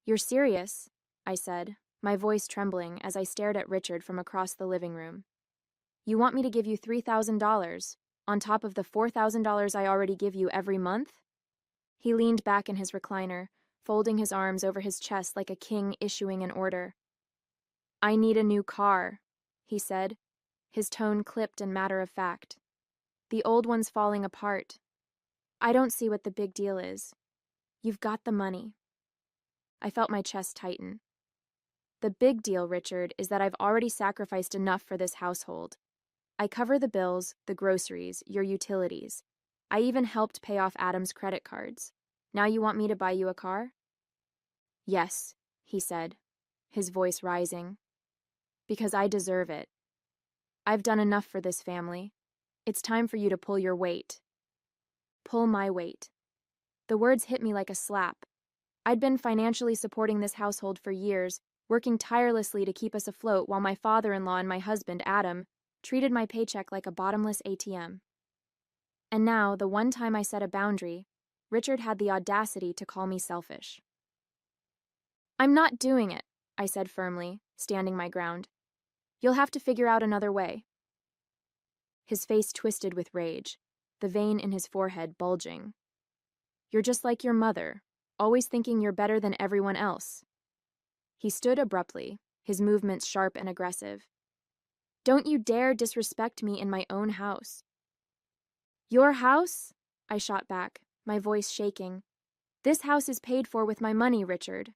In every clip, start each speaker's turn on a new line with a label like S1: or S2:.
S1: "You're serious?" I said, my voice trembling as I stared at Richard from across the living room. "You want me to give you $3,000, on top of the $4,000 I already give you every month?" He leaned back in his recliner, folding his arms over his chest like a king issuing an order. "I need a new car," he said, his tone clipped and matter-of-fact. "The old one's falling apart. I don't see what the big deal is. You've got the money." I felt my chest tighten. "The big deal, Richard, is that I've already sacrificed enough for this household. I cover the bills, the groceries, your utilities. I even helped pay off Adam's credit cards. Now you want me to buy you a car?" "Yes," he said, his voice rising. "Because I deserve it. I've done enough for this family. It's time for you to pull your weight." Pull my weight. The words hit me like a slap. I'd been financially supporting this household for years, working tirelessly to keep us afloat while my father-in-law and my husband, Adam, treated my paycheck like a bottomless ATM. And now, the one time I set a boundary, Richard had the audacity to call me selfish. "I'm not doing it," I said firmly, standing my ground. "You'll have to figure out another way." His face twisted with rage, the vein in his forehead bulging. "You're just like your mother, always thinking you're better than everyone else." He stood abruptly, his movements sharp and aggressive. "Don't you dare disrespect me in my own house." "Your house?" I shot back, my voice shaking. "This house is paid for with my money, Richard."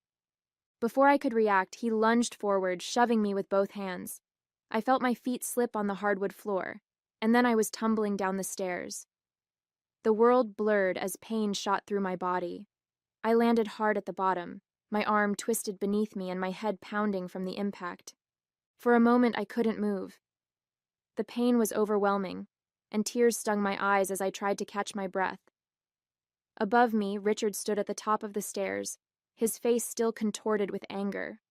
S1: Before I could react, he lunged forward, shoving me with both hands. I felt my feet slip on the hardwood floor, and then I was tumbling down the stairs. The world blurred as pain shot through my body. I landed hard at the bottom, my arm twisted beneath me and my head pounding from the impact. For a moment, I couldn't move. The pain was overwhelming, and tears stung my eyes as I tried to catch my breath. Above me, Richard stood at the top of the stairs, his face still contorted with anger.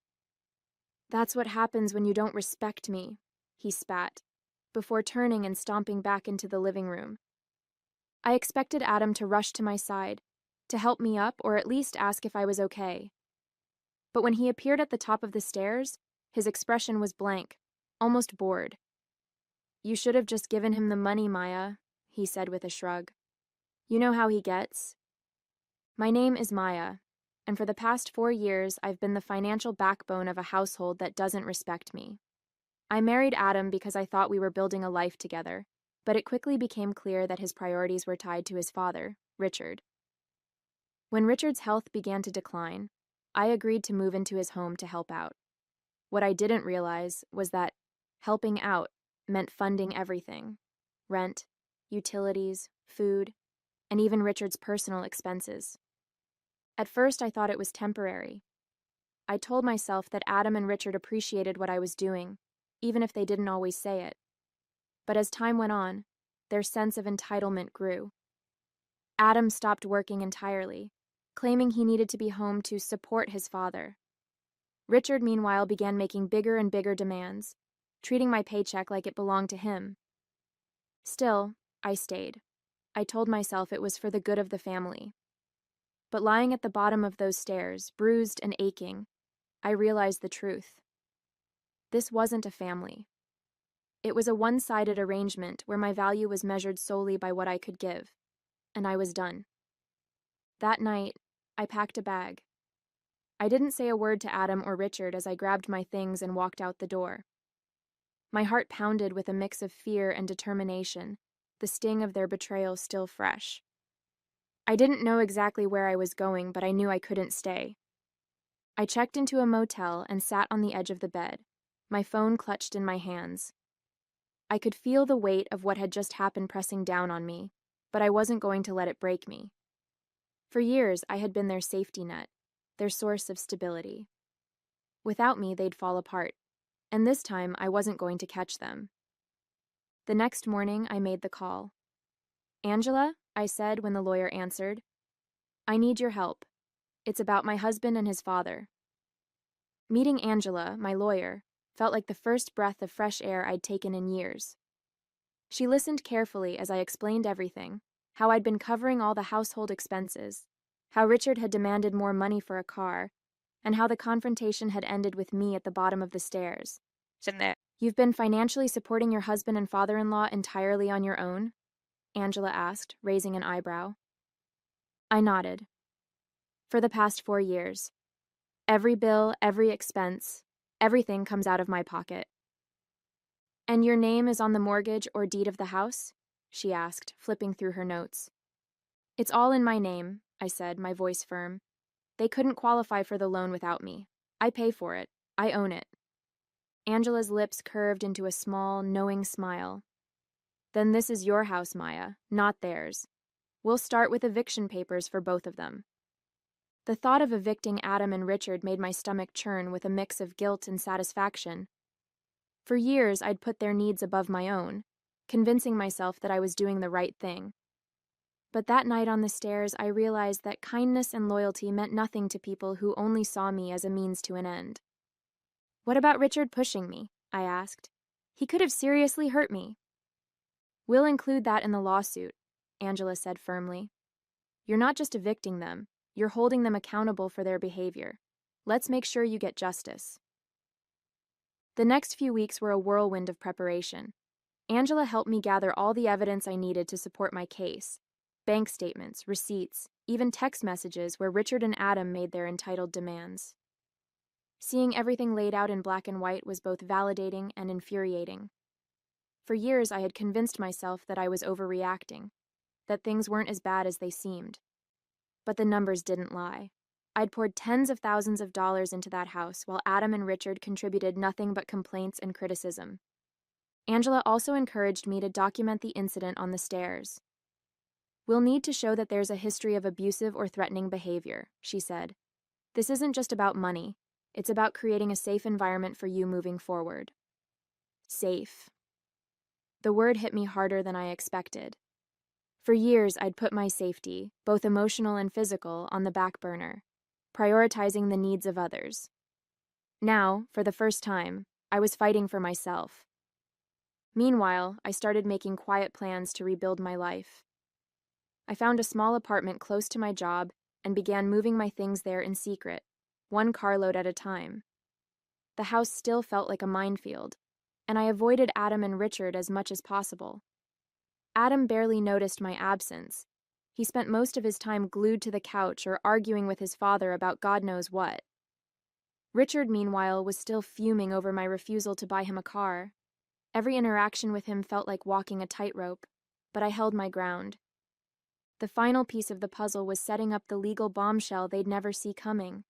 S1: "That's what happens when you don't respect me," he spat, before turning and stomping back into the living room. I expected Adam to rush to my side, to help me up or at least ask if I was okay. But when he appeared at the top of the stairs, his expression was blank, almost bored. "You should have just given him the money, Maya," he said with a shrug. "You know how he gets." My name is Maya, and for the past 4 years I've been the financial backbone of a household that doesn't respect me. I married Adam because I thought we were building a life together, but it quickly became clear that his priorities were tied to his father, Richard. When Richard's health began to decline, I agreed to move into his home to help out. What I didn't realize was that helping out meant funding everything: rent, utilities, food, and even Richard's personal expenses. At first, I thought it was temporary. I told myself that Adam and Richard appreciated what I was doing, even if they didn't always say it. But as time went on, their sense of entitlement grew. Adam stopped working entirely, claiming he needed to be home to support his father. Richard, meanwhile, began making bigger and bigger demands, treating my paycheck like it belonged to him. Still, I stayed. I told myself it was for the good of the family. But lying at the bottom of those stairs, bruised and aching, I realized the truth. This wasn't a family. It was a one-sided arrangement where my value was measured solely by what I could give, and I was done. That night, I packed a bag. I didn't say a word to Adam or Richard as I grabbed my things and walked out the door. My heart pounded with a mix of fear and determination, the sting of their betrayal still fresh. I didn't know exactly where I was going, but I knew I couldn't stay. I checked into a motel and sat on the edge of the bed, my phone clutched in my hands. I could feel the weight of what had just happened pressing down on me, but I wasn't going to let it break me. For years, I had been their safety net, their source of stability. Without me, they'd fall apart, and this time I wasn't going to catch them. The next morning, I made the call. "Angela," I said when the lawyer answered, "I need your help. It's about my husband and his father." Meeting Angela, my lawyer, felt like the first breath of fresh air I'd taken in years. She listened carefully as I explained everything, how I'd been covering all the household expenses, how Richard had demanded more money for a car, and how the confrontation had ended with me at the bottom of the stairs.
S2: Jeanette.
S1: You've been financially supporting your husband and father-in-law entirely on your own? Angela asked, raising an eyebrow. I nodded. For the past 4 years. Every bill, every expense, everything comes out of my pocket. And your name is on the mortgage or deed of the house? She asked, flipping through her notes. It's all in my name, I said, my voice firm. They couldn't qualify for the loan without me. I pay for it. I own it. Angela's lips curved into a small, knowing smile. Then this is your house, Maya, not theirs. We'll start with eviction papers for both of them. The thought of evicting Adam and Richard made my stomach churn with a mix of guilt and satisfaction. For years, I'd put their needs above my own, convincing myself that I was doing the right thing. But that night on the stairs, I realized that kindness and loyalty meant nothing to people who only saw me as a means to an end. What about Richard pushing me? I asked. He could have seriously hurt me. We'll include that in the lawsuit, Angela said firmly. You're not just evicting them, you're holding them accountable for their behavior. Let's make sure you get justice. The next few weeks were a whirlwind of preparation. Angela helped me gather all the evidence I needed to support my case. Bank statements, receipts, even text messages where Richard and Adam made their entitled demands. Seeing everything laid out in black and white was both validating and infuriating. For years, I had convinced myself that I was overreacting, that things weren't as bad as they seemed. But the numbers didn't lie. I'd poured tens of thousands of dollars into that house while Adam and Richard contributed nothing but complaints and criticism. Angela also encouraged me to document the incident on the stairs. We'll need to show that there's a history of abusive or threatening behavior, she said. This isn't just about money. It's about creating a safe environment for you moving forward. Safe. The word hit me harder than I expected. For years, I'd put my safety, both emotional and physical, on the back burner, prioritizing the needs of others. Now, for the first time, I was fighting for myself. Meanwhile, I started making quiet plans to rebuild my life. I found a small apartment close to my job and began moving my things there in secret, one carload at a time. The house still felt like a minefield, and I avoided Adam and Richard as much as possible. Adam barely noticed my absence. He spent most of his time glued to the couch or arguing with his father about God knows what. Richard, meanwhile, was still fuming over my refusal to buy him a car. Every interaction with him felt like walking a tightrope, but I held my ground. The final piece of the puzzle was setting up the legal bombshell they'd never see coming.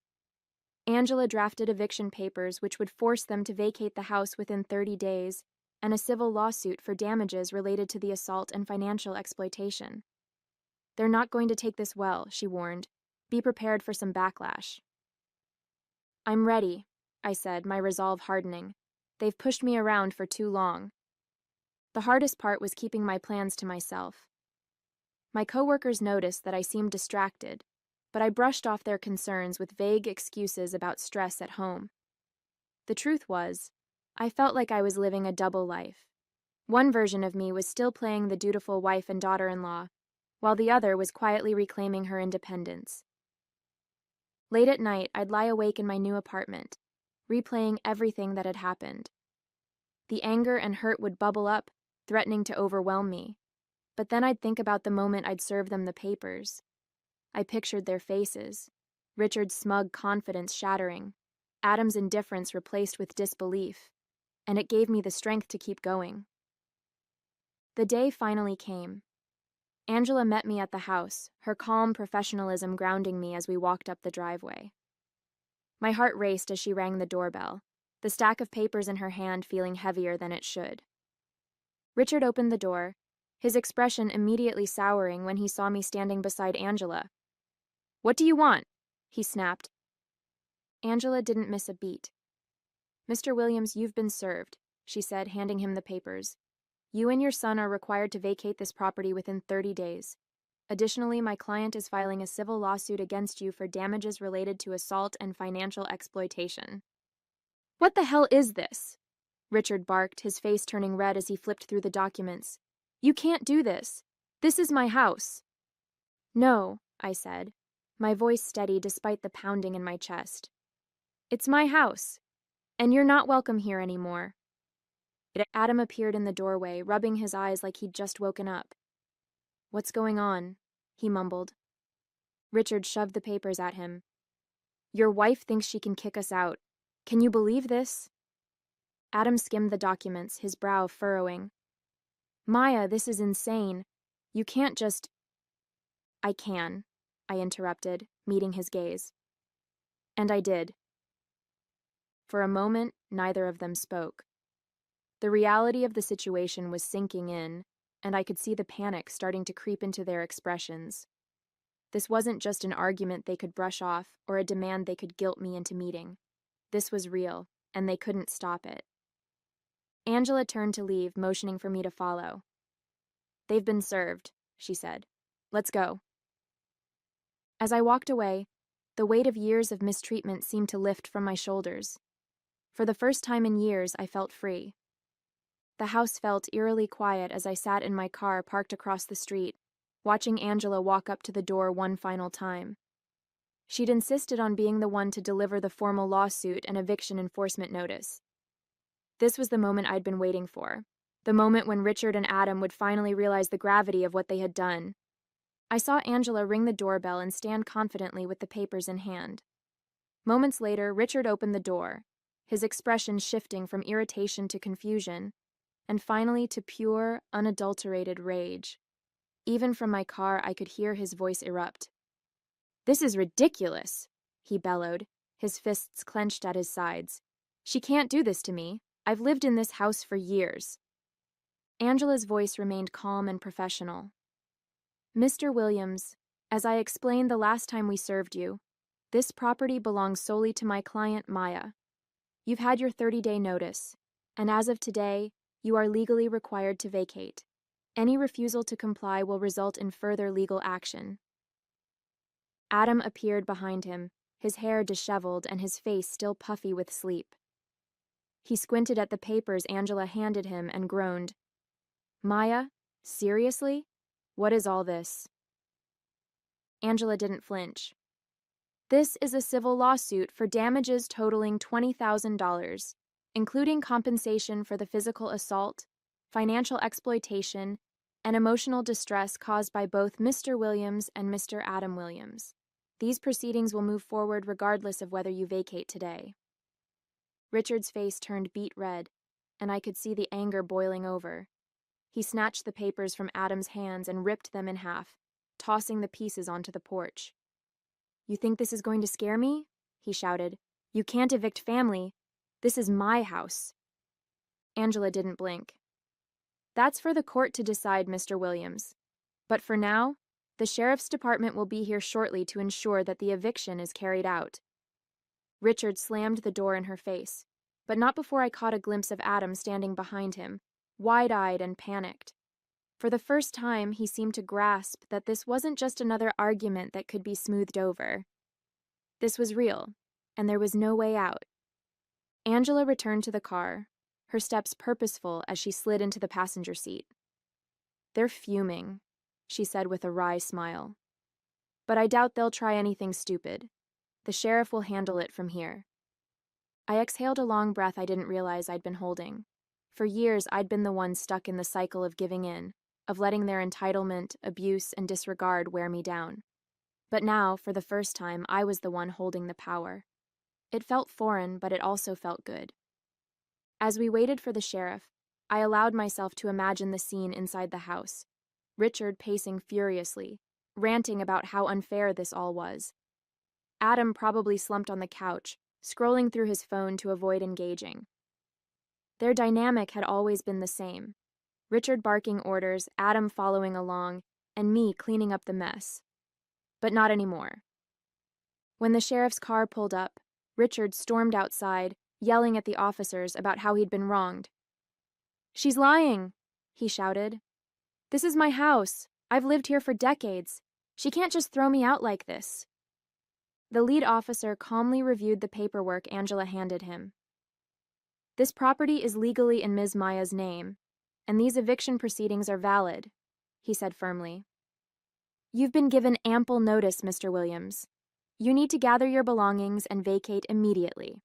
S1: Angela drafted eviction papers which would force them to vacate the house within 30 days, and a civil lawsuit for damages related to the assault and financial exploitation. They're not going to take this well, she warned. Be prepared for some backlash. I'm ready, I said, my resolve hardening. They've pushed me around for too long. The hardest part was keeping my plans to myself. My coworkers noticed that I seemed distracted, but I brushed off their concerns with vague excuses about stress at home. The truth was, I felt like I was living a double life. One version of me was still playing the dutiful wife and daughter-in-law, while the other was quietly reclaiming her independence. Late at night, I'd lie awake in my new apartment, replaying everything that had happened. The anger and hurt would bubble up, threatening to overwhelm me. But then I'd think about the moment I'd serve them the papers. I pictured their faces, Richard's smug confidence shattering, Adam's indifference replaced with disbelief, and it gave me the strength to keep going. The day finally came. Angela met me at the house, her calm professionalism grounding me as we walked up the driveway. My heart raced as she rang the doorbell, the stack of papers in her hand feeling heavier than it should. Richard opened the door, his expression immediately souring when he saw me standing beside Angela. "What do you want?" he snapped. Angela didn't miss a beat. "Mr. Williams, you've been served," she said, handing him the papers. "You and your son are required to vacate this property within 30 days. Additionally, my client is filing a civil lawsuit against you for damages related to assault and financial exploitation." "What the hell is this?" Richard barked, his face turning red as he flipped through the documents. "You can't do this. This is my house." "No," I said, my voice steady despite the pounding in my chest. It's my house, and you're not welcome here anymore. Adam appeared in the doorway, rubbing his eyes like he'd just woken up. What's going on? He mumbled. Richard shoved the papers at him. Your wife thinks she can kick us out. Can you believe this? Adam skimmed the documents, his brow furrowing. Maya, this is insane. You can't just... I can, I interrupted, meeting his gaze. And I did. For a moment, neither of them spoke. The reality of the situation was sinking in, and I could see the panic starting to creep into their expressions. This wasn't just an argument they could brush off or a demand they could guilt me into meeting. This was real, and they couldn't stop it. Angela turned to leave, motioning for me to follow. They've been served, she said. Let's go. As I walked away, the weight of years of mistreatment seemed to lift from my shoulders. For the first time in years, I felt free. The house felt eerily quiet as I sat in my car parked across the street, watching Angela walk up to the door one final time. She'd insisted on being the one to deliver the formal lawsuit and eviction enforcement notice. This was the moment I'd been waiting for, the moment when Richard and Adam would finally realize the gravity of what they had done. I saw Angela ring the doorbell and stand confidently with the papers in hand. Moments later, Richard opened the door, his expression shifting from irritation to confusion, and finally to pure, unadulterated rage. Even from my car, I could hear his voice erupt. This is ridiculous, he bellowed, his fists clenched at his sides. She can't do this to me. I've lived in this house for years. Angela's voice remained calm and professional. Mr. Williams, as I explained the last time we served you, this property belongs solely to my client, Maya. You've had your 30-day notice, and as of today, you are legally required to vacate. Any refusal to comply will result in further legal action. Adam appeared behind him, his hair disheveled and his face still puffy with sleep. He squinted at the papers Angela handed him and groaned. Maya, seriously? What is all this? Angela didn't flinch. This is a civil lawsuit for damages totaling $20,000, including compensation for the physical assault, financial exploitation, and emotional distress caused by both Mr. Williams and Mr. Adam Williams. These proceedings will move forward regardless of whether you vacate today. Richard's face turned beet red, and I could see the anger boiling over. He snatched the papers from Adam's hands and ripped them in half, tossing the pieces onto the porch. You think this is going to scare me? He shouted. You can't evict family. This is my house. Angela didn't blink. That's for the court to decide, Mr. Williams. But for now, the sheriff's department will be here shortly to ensure that the eviction is carried out. Richard slammed the door in her face, but not before I caught a glimpse of Adam standing behind him, wide-eyed and panicked. For the first time, he seemed to grasp that this wasn't just another argument that could be smoothed over. This was real, and there was no way out. Angela returned to the car, her steps purposeful as she slid into the passenger seat. They're fuming, she said with a wry smile. But I doubt they'll try anything stupid. The sheriff will handle it from here. I exhaled a long breath I didn't realize I'd been holding. For years, I'd been the one stuck in the cycle of giving in, of letting their entitlement, abuse, and disregard wear me down. But now, for the first time, I was the one holding the power. It felt foreign, but it also felt good. As we waited for the sheriff, I allowed myself to imagine the scene inside the house. Richard pacing furiously, ranting about how unfair this all was. Adam probably slumped on the couch, scrolling through his phone to avoid engaging. Their dynamic had always been the same. Richard barking orders, Adam following along, and me cleaning up the mess. But not anymore. When the sheriff's car pulled up, Richard stormed outside, yelling at the officers about how he'd been wronged. She's lying, he shouted. This is my house. I've lived here for decades. She can't just throw me out like this. The lead officer calmly reviewed the paperwork Angela handed him. This property is legally in Ms. Maya's name, and these eviction proceedings are valid, he said firmly. You've been given ample notice, Mr. Williams. You need to gather your belongings and vacate immediately."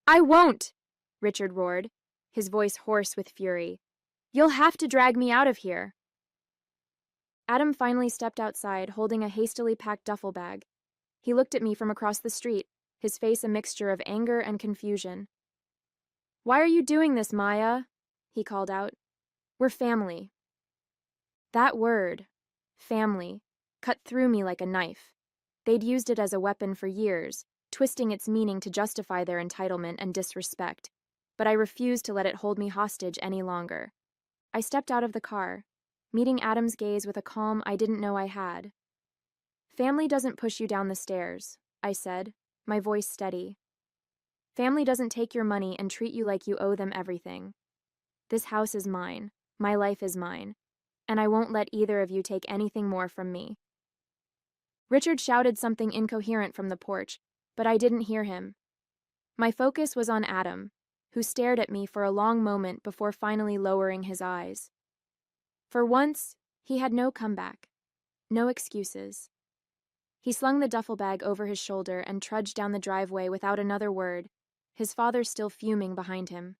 S1: "I won't!" Richard roared, his voice hoarse with fury. "You'll have to drag me out of here." Adam finally stepped outside, holding a hastily packed duffel bag. He looked at me from across the street, his face a mixture of anger and confusion. "Why are you doing this, Maya?" he called out. "We're family." That word, family, cut through me like a knife. They'd used it as a weapon for years, twisting its meaning to justify their entitlement and disrespect, but I refused to let it hold me hostage any longer. I stepped out of the car, meeting Adam's gaze with a calm I didn't know I had. "Family doesn't push you down the stairs," I said, my voice steady. "Family doesn't take your money and treat you like you owe them everything. This house is mine, my life is mine, and I won't let either of you take anything more from me." Richard shouted something incoherent from the porch, but I didn't hear him. My focus was on Adam, who stared at me for a long moment before finally lowering his eyes. For once, he had no comeback, no excuses. He slung the duffel bag over his shoulder and trudged down the driveway without another word, his father still fuming behind him.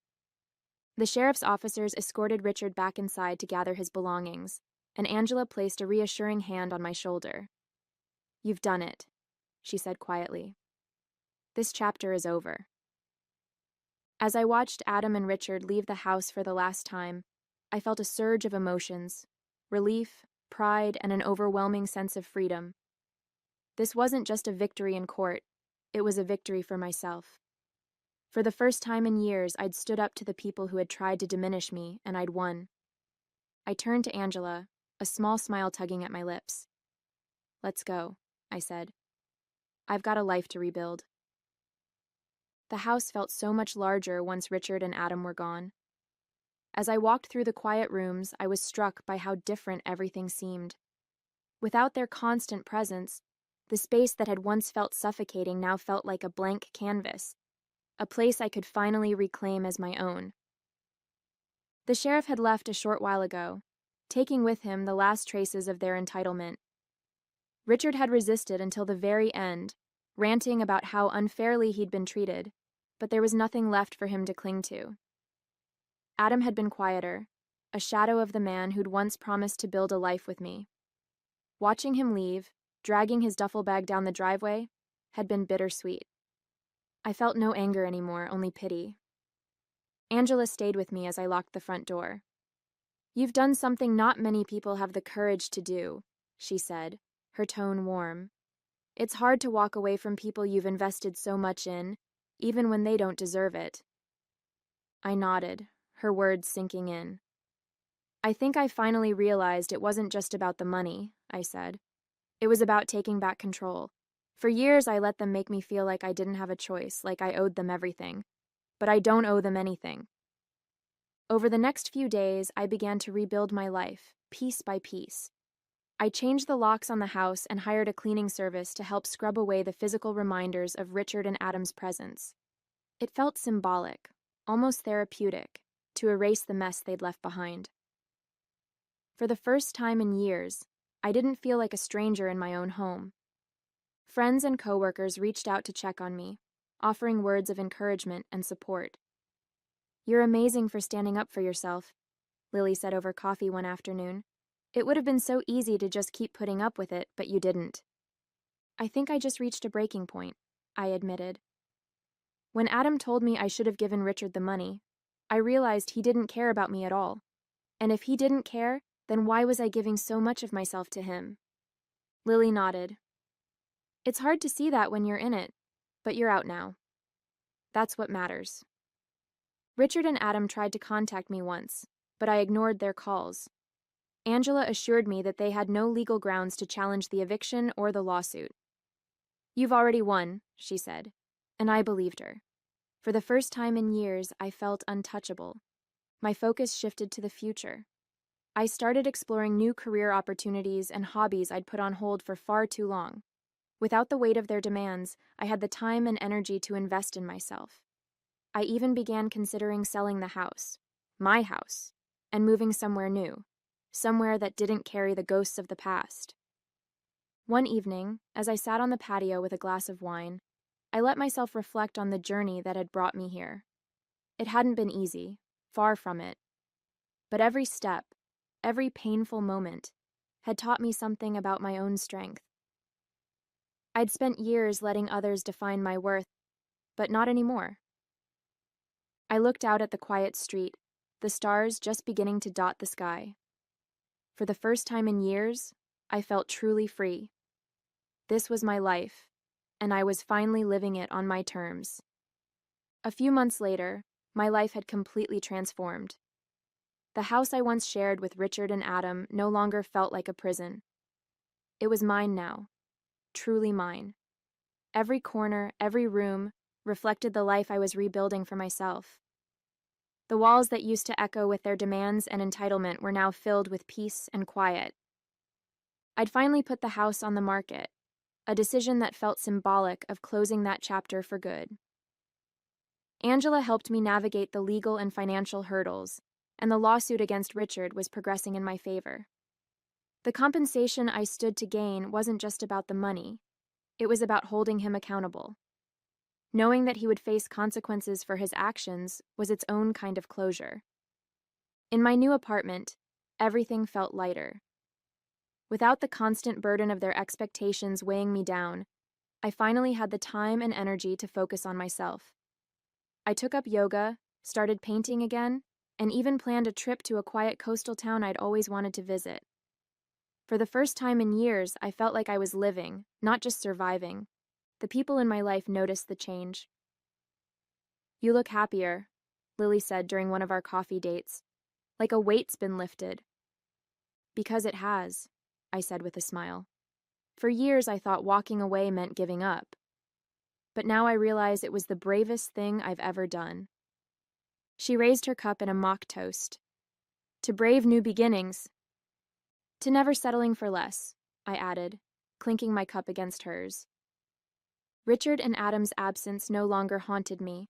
S1: The sheriff's officers escorted Richard back inside to gather his belongings, and Angela placed a reassuring hand on my shoulder. "You've done it," she said quietly. "This chapter is over." As I watched Adam and Richard leave the house for the last time, I felt a surge of emotions: relief, pride, and an overwhelming sense of freedom. This wasn't just a victory in court, it was a victory for myself. For the first time in years, I'd stood up to the people who had tried to diminish me, and I'd won. I turned to Angela, a small smile tugging at my lips. "Let's go," I said. "I've got a life to rebuild." The house felt so much larger once Richard and Adam were gone. As I walked through the quiet rooms, I was struck by how different everything seemed. Without their constant presence, the space that had once felt suffocating now felt like a blank canvas, a place I could finally reclaim as my own. The sheriff had left a short while ago, taking with him the last traces of their entitlement. Richard had resisted until the very end, ranting about how unfairly he'd been treated, but there was nothing left for him to cling to. Adam had been quieter, a shadow of the man who'd once promised to build a life with me. Watching him leave, dragging his duffel bag down the driveway, had been bittersweet. I felt no anger anymore, only pity. Angela stayed with me as I locked the front door. "You've done something not many people have the courage to do," she said, her tone warm. "It's hard to walk away from people you've invested so much in, even when they don't deserve it." I nodded, her words sinking in. "I think I finally realized it wasn't just about the money," I said. "It was about taking back control. For years I let them make me feel like I didn't have a choice, like I owed them everything. But I don't owe them anything." Over the next few days, I began to rebuild my life, piece by piece. I changed the locks on the house and hired a cleaning service to help scrub away the physical reminders of Richard and Adam's presence. It felt symbolic, almost therapeutic, to erase the mess they'd left behind. For the first time in years, I didn't feel like a stranger in my own home. Friends and coworkers reached out to check on me, offering words of encouragement and support. "You're amazing for standing up for yourself," Lily said over coffee one afternoon. "It would have been so easy to just keep putting up with it, but you didn't." "I think I just reached a breaking point," I admitted. When Adam told me I should have given Richard the money, I realized he didn't care about me at all. And if he didn't care, then why was I giving so much of myself to him? Lily nodded. "It's hard to see that when you're in it, but you're out now. That's what matters." Richard and Adam tried to contact me once, but I ignored their calls. Angela assured me that they had no legal grounds to challenge the eviction or the lawsuit. "You've already won," she said, and I believed her. For the first time in years, I felt untouchable. My focus shifted to the future. I started exploring new career opportunities and hobbies I'd put on hold for far too long. Without the weight of their demands, I had the time and energy to invest in myself. I even began considering selling the house, my house, and moving somewhere new, somewhere that didn't carry the ghosts of the past. One evening, as I sat on the patio with a glass of wine, I let myself reflect on the journey that had brought me here. It hadn't been easy, far from it. But every step, every painful moment, had taught me something about my own strength. I'd spent years letting others define my worth, but not anymore. I looked out at the quiet street, the stars just beginning to dot the sky. For the first time in years, I felt truly free. This was my life, and I was finally living it on my terms. A few months later, my life had completely transformed. The house I once shared with Richard and Adam no longer felt like a prison. It was mine now, truly mine. Every corner, every room, reflected the life I was rebuilding for myself. The walls that used to echo with their demands and entitlement were now filled with peace and quiet. I'd finally put the house on the market, a decision that felt symbolic of closing that chapter for good. Angela helped me navigate the legal and financial hurdles, and the lawsuit against Richard was progressing in my favor. The compensation I stood to gain wasn't just about the money, it was about holding him accountable. Knowing that he would face consequences for his actions was its own kind of closure. In my new apartment, everything felt lighter. Without the constant burden of their expectations weighing me down, I finally had the time and energy to focus on myself. I took up yoga, started painting again, and even planned a trip to a quiet coastal town I'd always wanted to visit. For the first time in years, I felt like I was living, not just surviving. The people in my life noticed the change. "You look happier," Lily said during one of our coffee dates. "Like a weight's been lifted." "Because it has," I said with a smile. For years I thought walking away meant giving up. But now I realize it was the bravest thing I've ever done. She raised her cup in a mock toast. "To brave new beginnings." "To never settling for less," I added, clinking my cup against hers. Richard and Adam's absence no longer haunted me.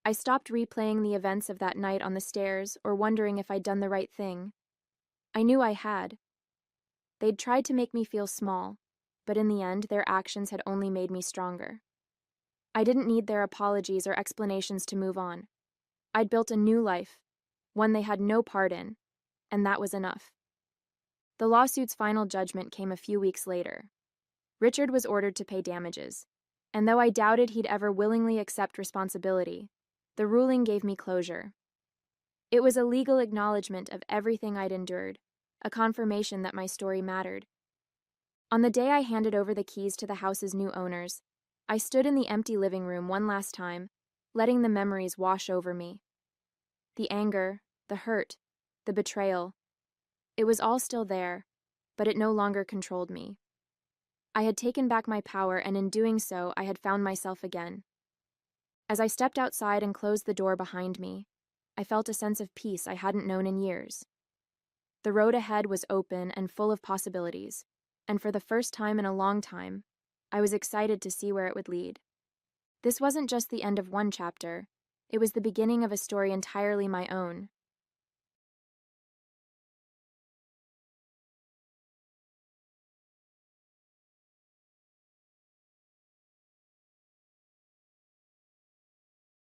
S1: I stopped replaying the events of that night on the stairs or wondering if I'd done the right thing. I knew I had. They'd tried to make me feel small, but in the end, their actions had only made me stronger. I didn't need their apologies or explanations to move on. I'd built a new life, one they had no part in, and that was enough. The lawsuit's final judgment came a few weeks later. Richard was ordered to pay damages, and though I doubted he'd ever willingly accept responsibility, the ruling gave me closure. It was a legal acknowledgement of everything I'd endured, a confirmation that my story mattered. On the day I handed over the keys to the house's new owners, I stood in the empty living room one last time, letting the memories wash over me. The anger, the hurt, the betrayal. It was all still there, but it no longer controlled me. I had taken back my power, and in doing so, I had found myself again. As I stepped outside and closed the door behind me, I felt a sense of peace I hadn't known in years. The road ahead was open and full of possibilities, and for the first time in a long time, I was excited to see where it would lead. This wasn't just the end of one chapter, it was the beginning of a story entirely my own.